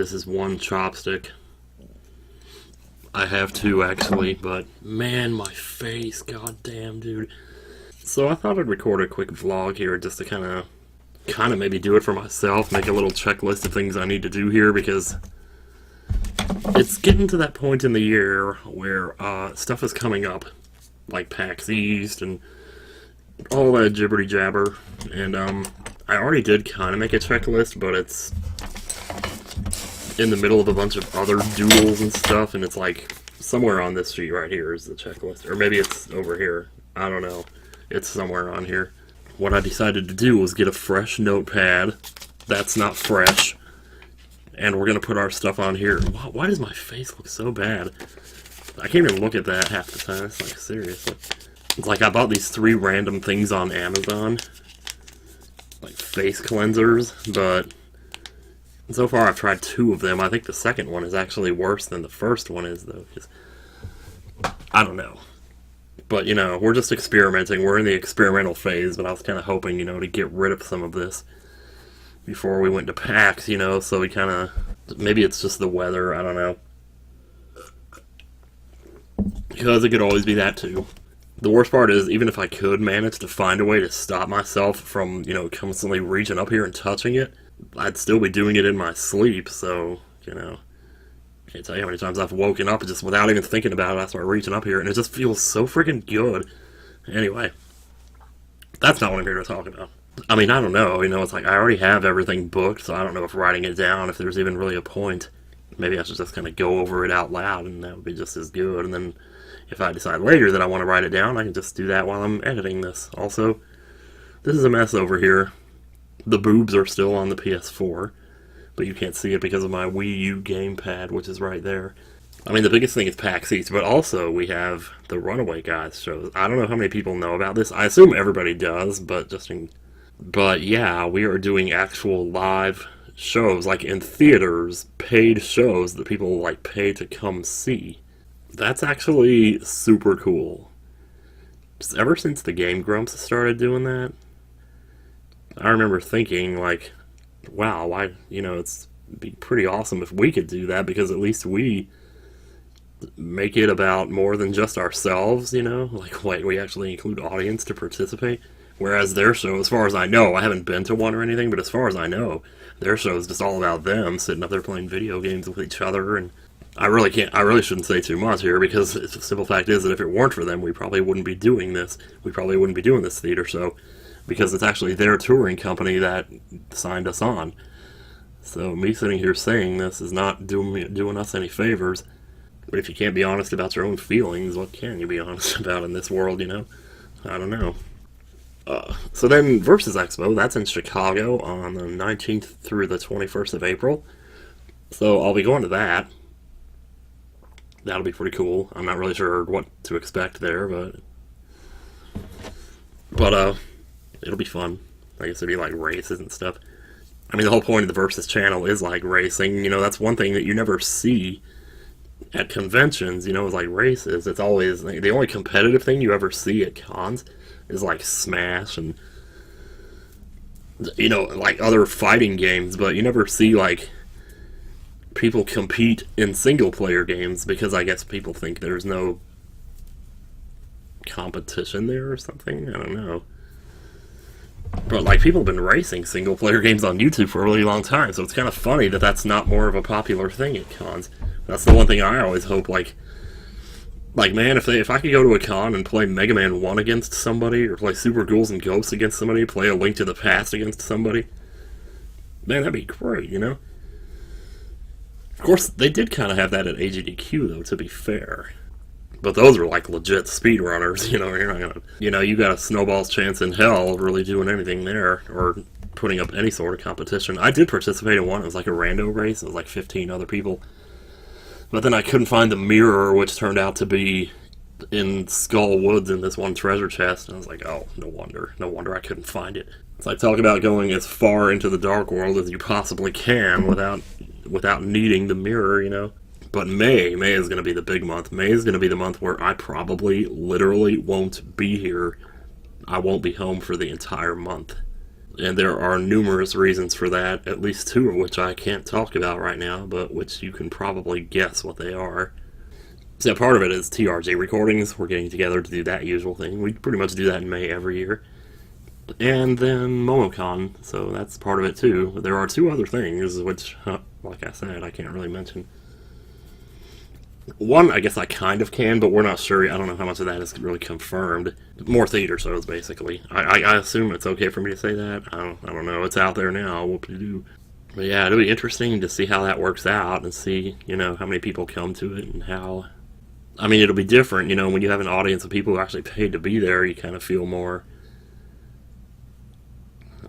This is one chopstick. I have two, actually, but man, my face, goddamn, dude. So I thought I'd record a quick vlog here just to kind of maybe do it for myself, make a little checklist of things I need to do here, because it's getting to that point in the year where stuff is coming up, like PAX East and all that jibberty jabber, and I already did kind of make a checklist, but it's in the middle of a bunch of other doodles and stuff, and it's like somewhere on this sheet right here is the checklist, or maybe it's over here, I don't know, it's somewhere on here. What I decided to do was get a fresh notepad that's not fresh, and we're gonna put our stuff on here. Why does my face look so bad? I can't even look at that half the time. It's like, seriously. It's like I bought these 3 random things on Amazon, like face cleansers, but so far I've tried 2 of them. I think the second one is actually worse than the first one is, though, because I don't know. But, you know, we're just experimenting. We're in the experimental phase, but I was kind of hoping, you know, to get rid of some of this before we went to PAX, you know, so we kind of, maybe it's just the weather, I don't know. Because it could always be that, too. The worst part is, even if I could manage to find a way to stop myself from, you know, constantly reaching up here and touching it, I'd still be doing it in my sleep, so, you know, I can't tell you how many times I've woken up just without even thinking about it. I start reaching up here, and it just feels so freaking good. Anyway, that's not what I'm here to talk about. I mean, I don't know, you know, it's like I already have everything booked, so I don't know if writing it down, if there's even really a point. Maybe I should just kind of go over it out loud, and that would be just as good, and then if I decide later that I want to write it down, I can just do that while I'm editing this. Also, this is a mess over here. The boobs are still on the PS4, but you can't see it because of my Wii U gamepad, which is right there. I mean, the biggest thing is PAX East, but also we have the Runaway Guys shows. I don't know how many people know about this. I assume everybody does, but yeah, we are doing actual live shows, like in theaters, paid shows that people like pay to come see. That's actually super cool. Just ever since the Game Grumps started doing that, I remember thinking, like, wow, why, you know, it'd be pretty awesome if we could do that, because at least we make it about more than just ourselves, you know? Like, wait, we actually include audience to participate? Whereas their show, as far as I know, I haven't been to one or anything, but as far as I know, their show is just all about them sitting up there playing video games with each other, and I really shouldn't say too much here, because the simple fact is that if it weren't for them, we probably wouldn't be doing this. We probably wouldn't be doing this theater show, because it's actually their touring company that signed us on. So me sitting here saying this is not doing us any favors. But if you can't be honest about your own feelings, what can you be honest about in this world, you know? I don't know. So then, Versus Expo, that's in Chicago on the 19th through the 21st of April. So I'll be going to that. That'll be pretty cool. I'm not really sure what to expect there, but it'll be fun. I guess it'll be like races and stuff. I mean, the whole point of the Versus channel is like racing. You know, that's one thing that you never see at conventions, you know, is like races. It's always, like, the only competitive thing you ever see at cons is like Smash and, you know, like other fighting games, but you never see like people compete in single player games, because I guess people think there's no competition there or something. I don't know. But like, people have been racing single player games on YouTube for a really long time, so it's kind of funny that that's not more of a popular thing at cons. That's the one thing I always hope, like man, if I could go to a con and play Mega Man 1 against somebody, or play Super Ghouls and Ghosts against somebody, play A Link to the Past against somebody, man, that'd be great, you know? Of course, they did kind of have that at AGDQ, though, to be fair. But those are like legit speedrunners, you know, you're not gonna, you know, you got a snowball's chance in hell of really doing anything there, or putting up any sort of competition. I did participate in one. It was like a rando race. It was like 15 other people. But then I couldn't find the mirror, which turned out to be in Skull Woods in this one treasure chest. And I was like, oh, no wonder I couldn't find it. It's like, talk about going as far into the dark world as you possibly can without needing the mirror, you know. But May is going to be the big month. May is going to be the month where I probably literally won't be here. I won't be home for the entire month. And there are numerous reasons for that, at least two of which I can't talk about right now, but which you can probably guess what they are. So part of it is TRG recordings. We're getting together to do that usual thing. We pretty much do that in May every year. And then MomoCon, so that's part of it too. There are two other things, which, like I said, I can't really mention. One, I guess I kind of can, but we're not sure. I don't know how much of that is really confirmed. More theater shows, basically. I assume it's okay for me to say that. I don't know. It's out there now. Whoop-de-doo. But yeah, it'll be interesting to see how that works out and see, how many people come to it and how... I mean, it'll be different, when you have an audience of people who actually paid to be there, you kind of feel more...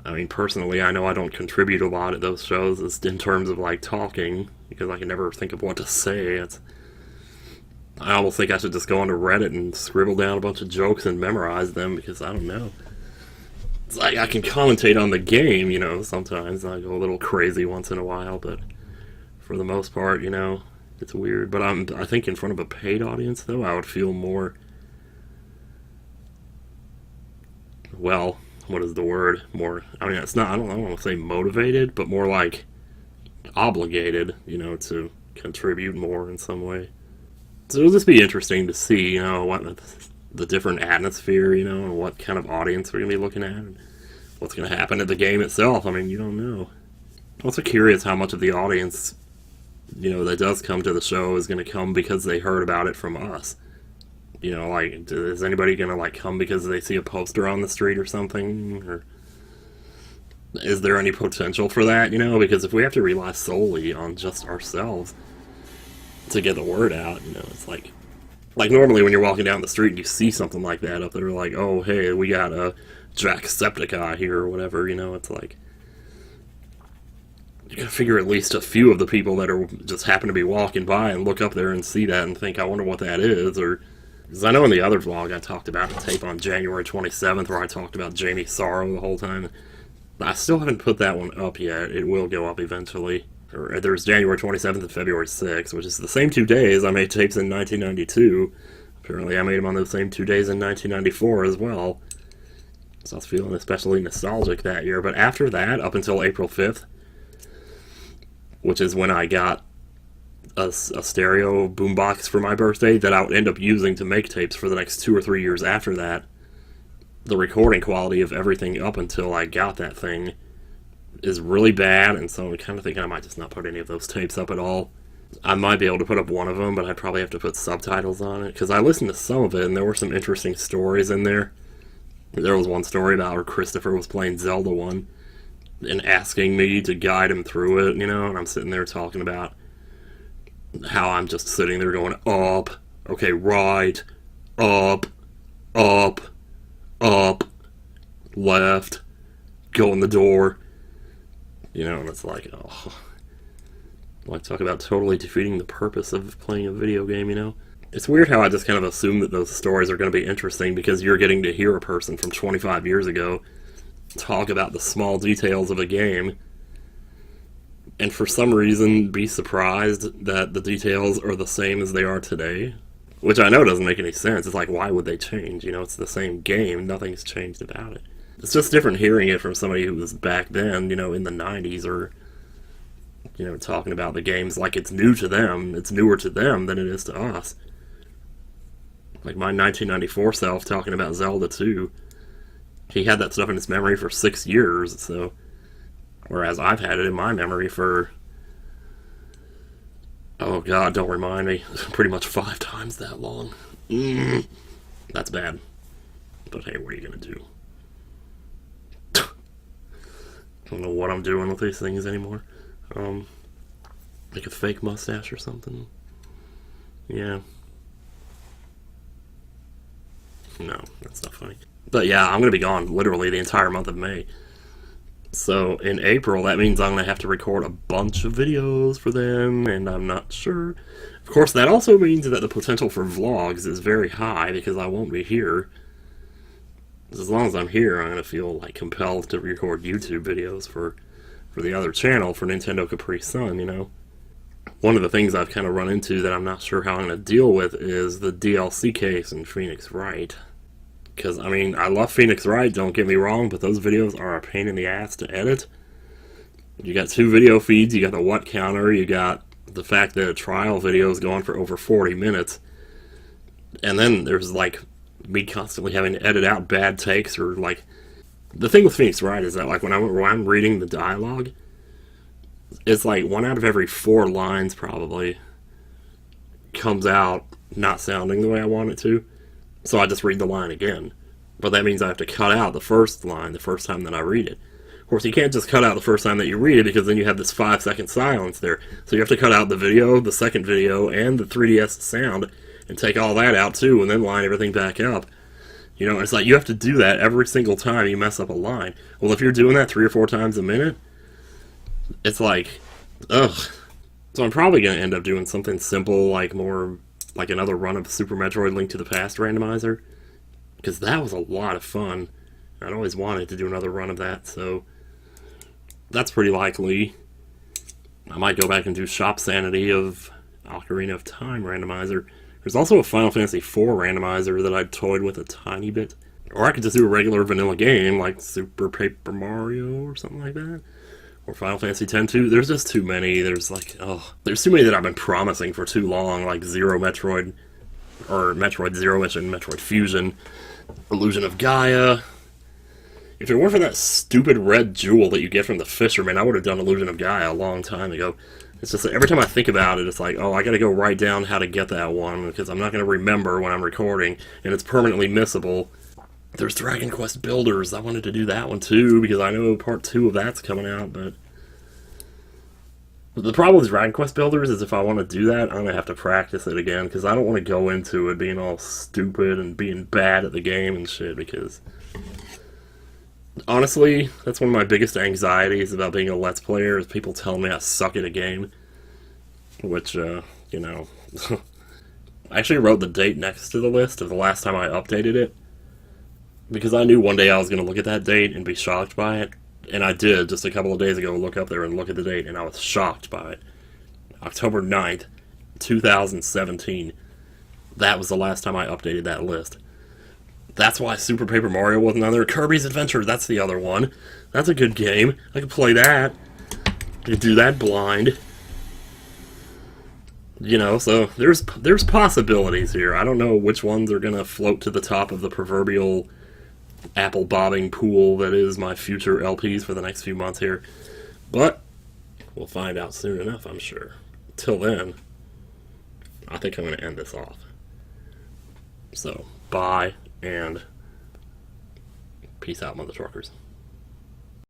I mean, personally, I know I don't contribute a lot at those shows in terms of, talking, because I can never think of what to say. I almost think I should just go onto Reddit and scribble down a bunch of jokes and memorize them, because I don't know. It's like I can commentate on the game, sometimes. I go a little crazy once in a while, but for the most part, it's weird. But I think in front of a paid audience, though, I would feel more... Well, what is the word? More... I mean, it's not... I don't want to say motivated, but more like obligated, to contribute more in some way. So it'll just be interesting to see, what the different atmosphere, and what kind of audience we're going to be looking at, and what's going to happen at the game itself. I mean, you don't know. I'm also curious how much of the audience, that does come to the show is going to come because they heard about it from us. Is anybody going to, come because they see a poster on the street or something? Or is there any potential for that, Because if we have to rely solely on just ourselves to get the word out, it's like normally when you're walking down the street and you see something like that up there, like, oh, hey, we got a Jacksepticeye here or whatever, it's like, you gotta figure at least a few of the people that are just happen to be walking by and look up there and see that and think, I wonder what that is, or, because I know in the other vlog I talked about the tape on January 27th where I talked about Jamie Sorrow the whole time. I still haven't put that one up yet. It will go up eventually. There's January 27th and February 6th, which is the same 2 days I made tapes in 1992. Apparently I made them on those same 2 days in 1994 as well. So I was feeling especially nostalgic that year. But after that, up until April 5th, which is when I got a stereo boombox for my birthday that I would end up using to make tapes for the next 2 or 3 years after that, the recording quality of everything up until I got that thing is really bad, and so I'm kind of thinking I might just not put any of those tapes up at all. I might be able to put up one of them, but I'd probably have to put subtitles on it, because I listened to some of it, and there were some interesting stories in there. There was one story about where Christopher was playing Zelda 1, and asking me to guide him through it, and I'm sitting there talking about how I'm just sitting there going, up, okay, right, up, up, up, left, go in the door. And it's like, oh, like, talk about totally defeating the purpose of playing a video game, It's weird how I just kind of assume that those stories are going to be interesting because you're getting to hear a person from 25 years ago talk about the small details of a game, and for some reason be surprised that the details are the same as they are today, which I know doesn't make any sense. It's like, why would they change? It's the same game. Nothing's changed about it. It's just different hearing it from somebody who was back then, in the 90s, or, talking about the games like it's new to them. It's newer to them than it is to us. Like my 1994 self talking about Zelda 2. He had that stuff in his memory for 6 years, so... Whereas I've had it in my memory for... Oh god, don't remind me. Pretty much 5 times that long. That's bad. But hey, what are you gonna do? I don't know what I'm doing with these things anymore. Like a fake mustache or something. Yeah. No, that's not funny. But yeah, I'm gonna be gone literally the entire month of May. So in April, that means I'm gonna have to record a bunch of videos for them, and I'm not sure. Of course, that also means that the potential for vlogs is very high because I won't be here. As long as I'm here, I'm going to feel compelled to record YouTube videos for the other channel, for Nintendo Capri Sun, One of the things I've kind of run into that I'm not sure how I'm going to deal with is the DLC case in Phoenix Wright. Because, I mean, I love Phoenix Wright, don't get me wrong, but those videos are a pain in the ass to edit. You got 2 video feeds, you got the what counter, you got the fact that a trial video is going for over 40 minutes. And then there's, like, me constantly having to edit out bad takes or, like... The thing with Phoenix Wright is that, like, when I'm reading the dialogue, it's like 1 out of every 4 lines, probably, comes out not sounding the way I want it to. So I just read the line again. But that means I have to cut out the first line the first time that I read it. Of course, you can't just cut out the first time that you read it, because then you have this 5-second silence there. So you have to cut out the video, the second video, and the 3DS sound, and take all that out too, and then line everything back up. You know, it's like you have to do that every single time you mess up a line. Well, if you're doing that 3 or 4 times a minute, it's like, ugh. So I'm probably going to end up doing something simple, like more, like another run of Super Metroid Link to the Past randomizer. Because that was a lot of fun. I'd always wanted to do another run of that, so that's pretty likely. I might go back and do Shop Sanity of Ocarina of Time randomizer. There's also a Final Fantasy IV randomizer that I toyed with a tiny bit. Or I could just do a regular vanilla game, like Super Paper Mario or something like that. Or Final Fantasy X too. There's just too many. There's like, oh, there's too many that I've been promising for too long, like Zero Metroid, or Metroid Zero Mission, Metroid Fusion, Illusion of Gaia. If it weren't for that stupid red jewel that you get from the fisherman, I would have done Illusion of Gaia a long time ago. It's just that every time I think about it, it's like, oh, I gotta go write down how to get that one, because I'm not gonna remember when I'm recording, and it's permanently missable. There's Dragon Quest Builders. I wanted to do that one too, because I know part 2 of that's coming out, but the problem with Dragon Quest Builders is if I want to do that, I'm going to have to practice it again, because I don't want to go into it being all stupid and being bad at the game and shit, because honestly, that's one of my biggest anxieties about being a Let's Player, is people telling me I suck at a game, which, you know, I actually wrote the date next to the list of the last time I updated it, because I knew one day I was going to look at that date and be shocked by it. And I did, just a couple of days ago, look up there and look at the date, and I was shocked by it. October 9th, 2017. That was the last time I updated that list. That's why Super Paper Mario wasn't on there. Kirby's Adventure, that's the other one. That's a good game. I could play that. I could do that blind. You know, so there's possibilities here. I don't know which ones are going to float to the top of the proverbial apple bobbing pool that is my future LPs for the next few months here. But we'll find out soon enough, I'm sure. Till then, I think I'm going to end this off. So, bye, and peace out, mother truckers.